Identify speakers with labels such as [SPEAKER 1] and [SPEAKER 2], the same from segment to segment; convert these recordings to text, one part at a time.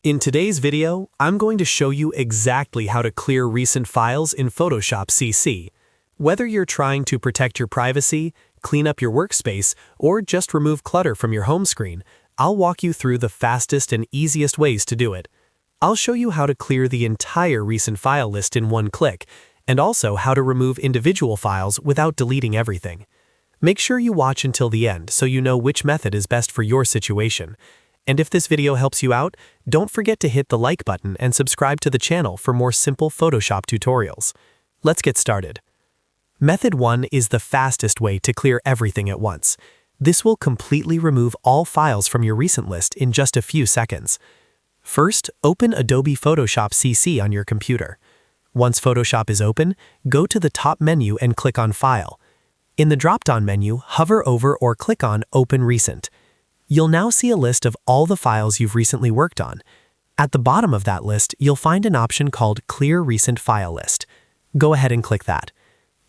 [SPEAKER 1] In today's video, I'm going to show you exactly how to clear recent files in Photoshop CC. Whether you're trying to protect your privacy, clean up your workspace, or just remove clutter from your home screen, I'll walk you through the fastest and easiest ways to do it. I'll show you how to clear the entire recent file list in one click, and also how to remove individual files without deleting everything. Make sure you watch until the end so you know which method is best for your situation. And if this video helps you out, don't forget to hit the like button and subscribe to the channel for more simple Photoshop tutorials. Let's get started. Method 1 is the fastest way to clear everything at once. This will completely remove all files from your recent list in just a few seconds. First, open Adobe Photoshop CC on your computer. Once Photoshop is open, go to the top menu and click on File. In the drop-down menu, hover over or click on Open Recent. You'll now see a list of all the files you've recently worked on. At the bottom of that list, you'll find an option called Clear Recent File List. Go ahead and click that.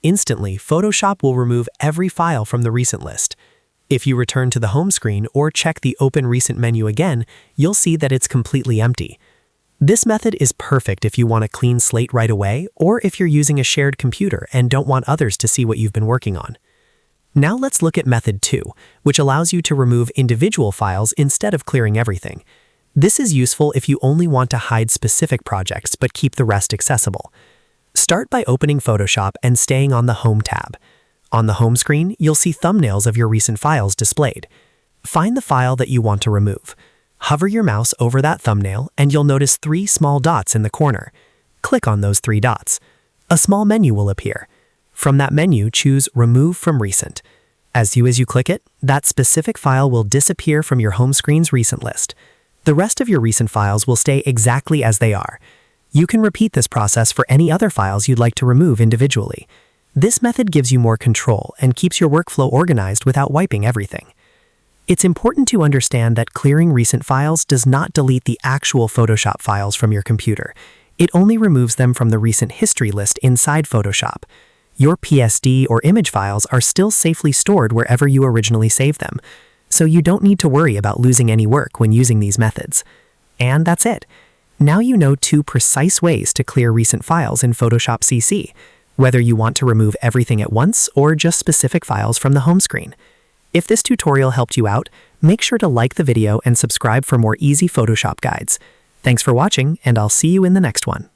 [SPEAKER 1] Instantly, Photoshop will remove every file from the recent list. If you return to the home screen or check the Open Recent menu again, you'll see that it's completely empty. This method is perfect if you want a clean slate right away, or if you're using a shared computer and don't want others to see what you've been working on. Now let's look at Method 2, which allows you to remove individual files instead of clearing everything. This is useful if you only want to hide specific projects but keep the rest accessible. Start by opening Photoshop and staying on the Home tab. On the home screen, you'll see thumbnails of your recent files displayed. Find the file that you want to remove. Hover your mouse over that thumbnail and you'll notice 3 small dots in the corner. Click on those 3 dots. A small menu will appear. From that menu, choose Remove from Recent. As you click it, that specific file will disappear from your home screen's recent list. The rest of your recent files will stay exactly as they are. You can repeat this process for any other files you'd like to remove individually. This method gives you more control and keeps your workflow organized without wiping everything. It's important to understand that clearing recent files does not delete the actual Photoshop files from your computer. It only removes them from the recent history list inside Photoshop. Your PSD or image files are still safely stored wherever you originally saved them, so you don't need to worry about losing any work when using these methods. And that's it. Now you know 2 precise ways to clear recent files in Photoshop CC, whether you want to remove everything at once or just specific files from the home screen. If this tutorial helped you out, make sure to like the video and subscribe for more easy Photoshop guides. Thanks for watching, and I'll see you in the next one.